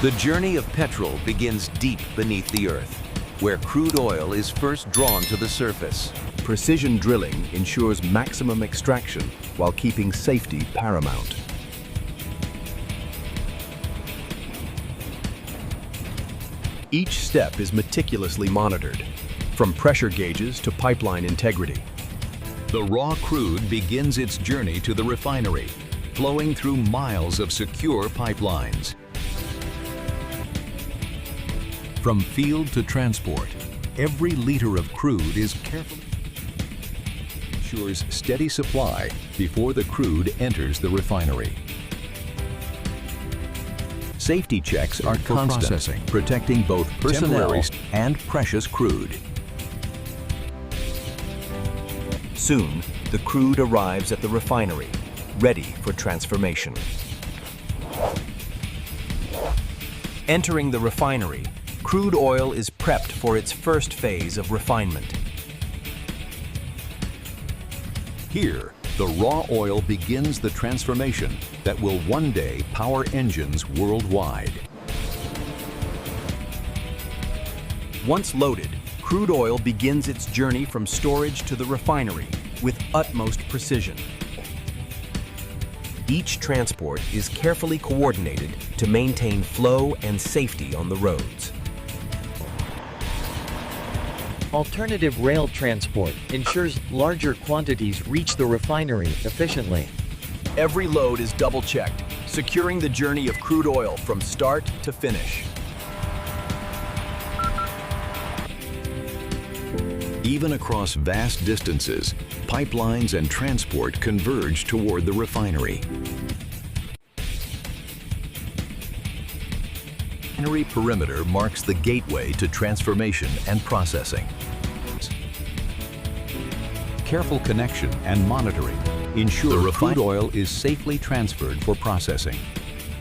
The journey of petrol begins deep beneath the earth, where crude oil is first drawn to the surface. Precision drilling ensures maximum extraction while keeping safety paramount. Each step is meticulously monitored, from pressure gauges to pipeline integrity. The raw crude begins its journey to the refinery, flowing through miles of secure pipelines. From field to transport, every liter of crude is carefully ensures steady supply before the crude enters the refinery. Safety checks are constant, protecting both personnel and precious crude. Soon, the crude arrives at the refinery, ready for transformation. Entering the refinery, crude oil is prepped for its first phase of refinement. Here, the raw oil begins the transformation that will one day power engines worldwide. Once loaded, crude oil begins its journey from storage to the refinery with utmost precision. Each transport is carefully coordinated to maintain flow and safety on the roads. Alternative rail transport ensures larger quantities reach the refinery efficiently. Every load is double-checked, securing the journey of crude oil from start to finish. Even across vast distances, pipelines and transport converge toward the refinery. The refinery perimeter marks the gateway to transformation and processing. Careful connection and monitoring ensure the crude oil is safely transferred for processing.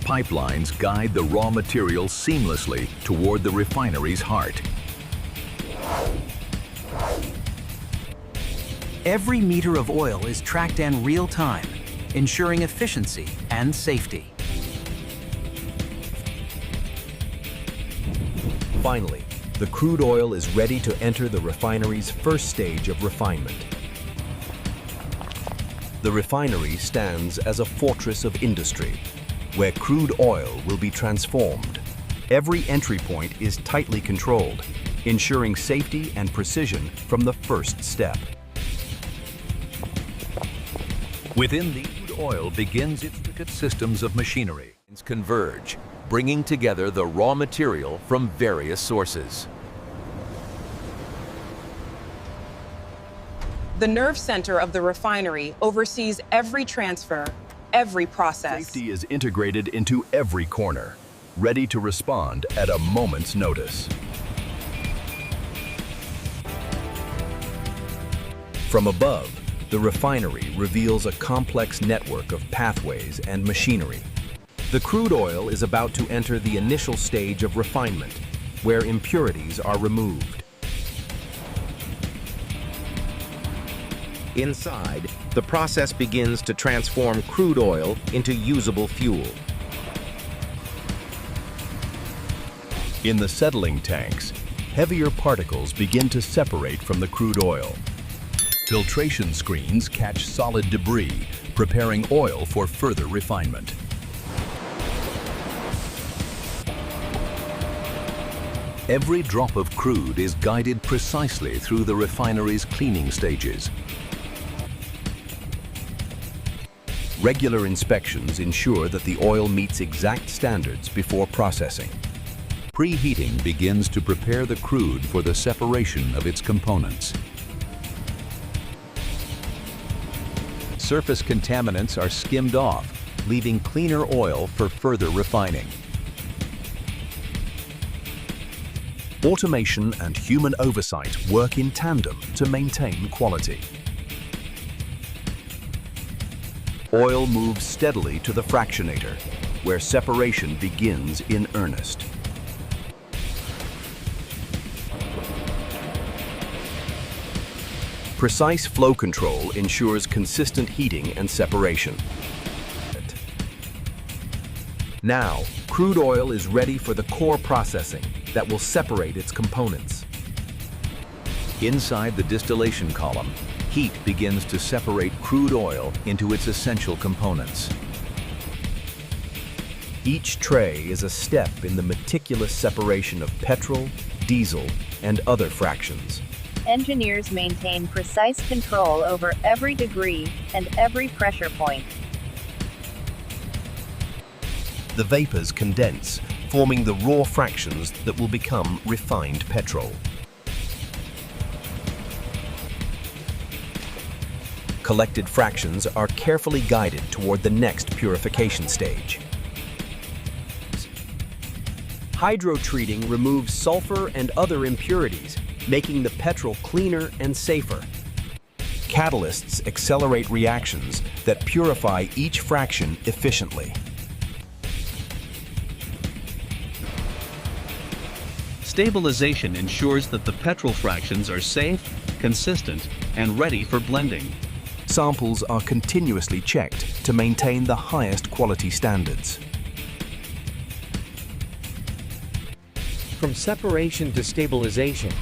Pipelines guide the raw material seamlessly toward the refinery's heart. Every meter of oil is tracked in real time, ensuring efficiency and safety. Finally, the crude oil is ready to enter the refinery's first stage of refinement. The refinery stands as a fortress of industry, where crude oil will be transformed. Every entry point is tightly controlled, ensuring safety and precision from the first step. Within the crude oil begins its intricate systems of machinery. Converge, bringing together the raw material from various sources. The nerve center of the refinery oversees every transfer, every process. Safety is integrated into every corner, ready to respond at a moment's notice. From above, the refinery reveals a complex network of pathways and machinery. The crude oil is about to enter the initial stage of refinement, where impurities are removed. Inside, the process begins to transform crude oil into usable fuel. In the settling tanks, heavier particles begin to separate from the crude oil. Filtration screens catch solid debris, preparing oil for further refinement. Every drop of crude is guided precisely through the refinery's cleaning stages. Regular inspections ensure that the oil meets exact standards before processing. Preheating begins to prepare the crude for the separation of its components. Surface contaminants are skimmed off, leaving cleaner oil for further refining. Automation and human oversight work in tandem to maintain quality. Oil moves steadily to the fractionator, where separation begins in earnest. Precise flow control ensures consistent heating and separation. Now, crude oil is ready for the core processing that will separate its components. Inside the distillation column, heat begins to separate crude oil into its essential components. Each tray is a step in the meticulous separation of petrol, diesel, and other fractions. Engineers maintain precise control over every degree and every pressure point. The vapors condense, forming the raw fractions that will become refined petrol. Collected fractions are carefully guided toward the next purification stage. Hydrotreating removes sulfur and other impurities, making the petrol cleaner and safer. Catalysts accelerate reactions that purify each fraction efficiently. Stabilization ensures that the petrol fractions are safe, consistent, and ready for blending. Samples are continuously checked to maintain the highest quality standards. From separation to stabilization,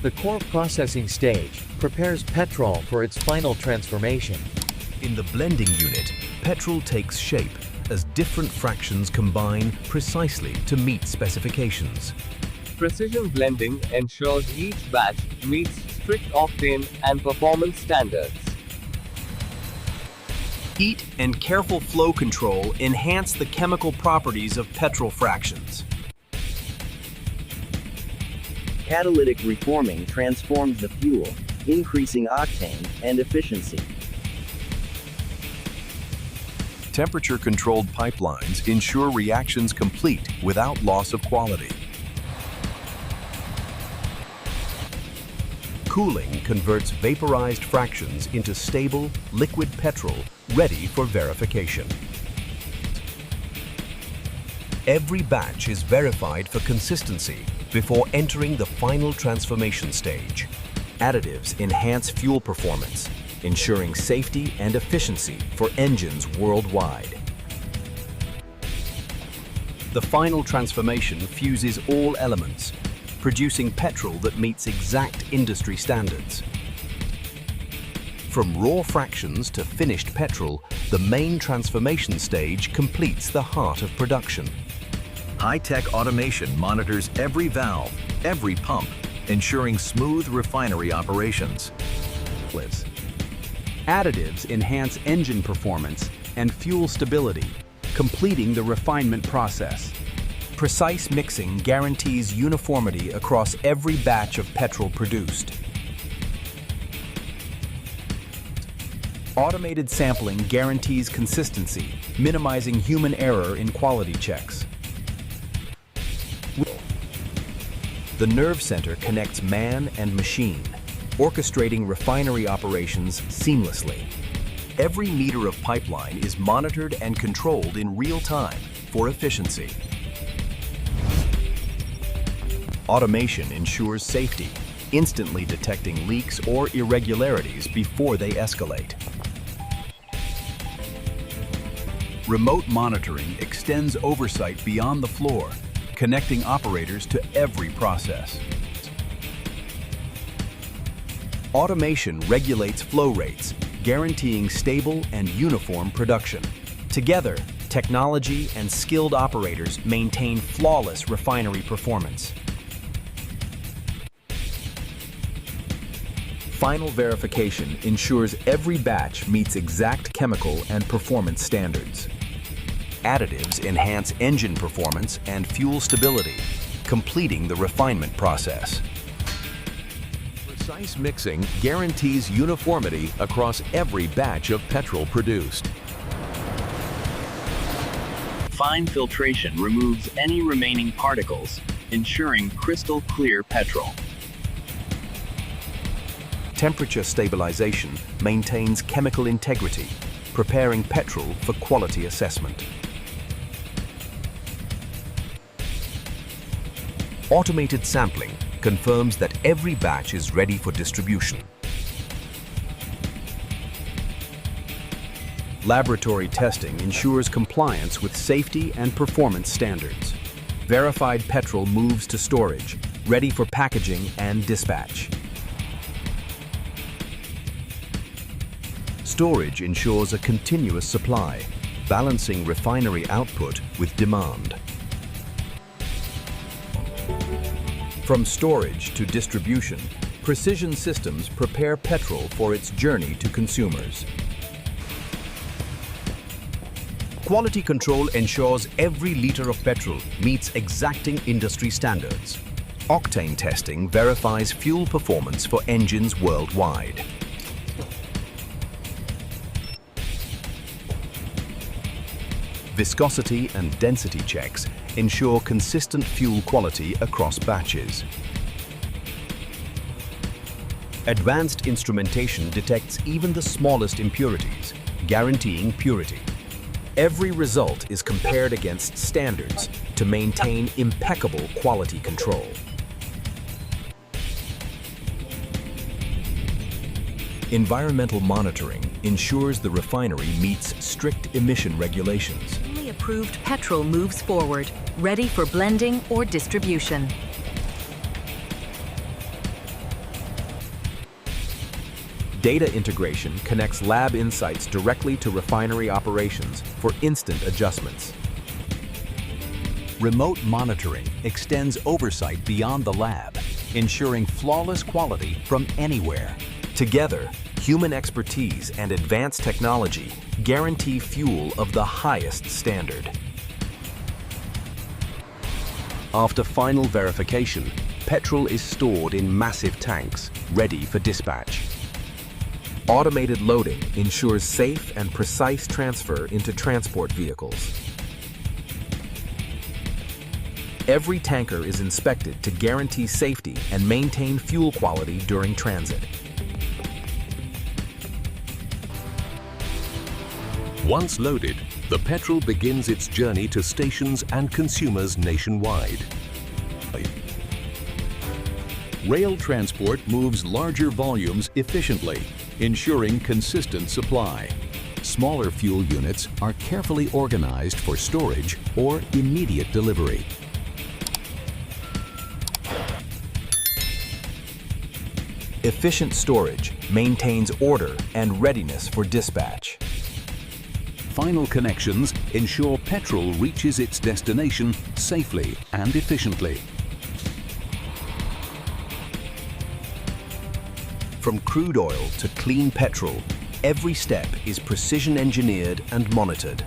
the core processing stage prepares petrol for its final transformation. In the blending unit, petrol takes shape as different fractions combine precisely to meet specifications. Precision blending ensures each batch meets strict octane and performance standards. Heat and careful flow control enhance the chemical properties of petrol fractions. Catalytic reforming transforms the fuel, increasing octane and efficiency. Temperature-controlled pipelines ensure reactions complete without loss of quality. Cooling converts vaporized fractions into stable, liquid petrol ready for verification. Every batch is verified for consistency before entering the final transformation stage. Additives enhance fuel performance, ensuring safety and efficiency for engines worldwide. The final transformation fuses all elements, producing petrol that meets exact industry standards. From raw fractions to finished petrol, the main transformation stage completes the heart of production. High-tech automation monitors every valve, every pump, ensuring smooth refinery operations. Additives enhance engine performance and fuel stability, completing the refinement process. Precise mixing guarantees uniformity across every batch of petrol produced. Automated sampling guarantees consistency, minimizing human error in quality checks. The nerve center connects man and machine, orchestrating refinery operations seamlessly. Every meter of pipeline is monitored and controlled in real time for efficiency. Automation ensures safety, instantly detecting leaks or irregularities before they escalate. Remote monitoring extends oversight beyond the floor, connecting operators to every process. Automation regulates flow rates, guaranteeing stable and uniform production. Together, technology and skilled operators maintain flawless refinery performance. Final verification ensures every batch meets exact chemical and performance standards. Additives enhance engine performance and fuel stability, completing the refinement process. Precise mixing guarantees uniformity across every batch of petrol produced. Fine filtration removes any remaining particles, ensuring crystal clear petrol. Temperature stabilization maintains chemical integrity, preparing petrol for quality assessment. Automated sampling confirms that every batch is ready for distribution. Laboratory testing ensures compliance with safety and performance standards. Verified petrol moves to storage, ready for packaging and dispatch. Storage ensures a continuous supply, balancing refinery output with demand. From storage to distribution, precision systems prepare petrol for its journey to consumers. Quality control ensures every liter of petrol meets exacting industry standards. Octane testing verifies fuel performance for engines worldwide. Viscosity and density checks ensure consistent fuel quality across batches. Advanced instrumentation detects even the smallest impurities, guaranteeing purity. Every result is compared against standards to maintain impeccable quality control. Environmental monitoring ensures the refinery meets strict emission regulations. Only approved petrol moves forward, ready for blending or distribution. Data integration connects lab insights directly to refinery operations for instant adjustments. Remote monitoring extends oversight beyond the lab, ensuring flawless quality from anywhere. Together, human expertise and advanced technology guarantee fuel of the highest standard. After final verification, petrol is stored in massive tanks, ready for dispatch. Automated loading ensures safe and precise transfer into transport vehicles. Every tanker is inspected to guarantee safety and maintain fuel quality during transit. Once loaded, the petrol begins its journey to stations and consumers nationwide. Rail transport moves larger volumes efficiently, ensuring consistent supply. Smaller fuel units are carefully organized for storage or immediate delivery. Efficient storage maintains order and readiness for dispatch. Final connections ensure petrol reaches its destination safely and efficiently. From crude oil to clean petrol, every step is precision engineered and monitored.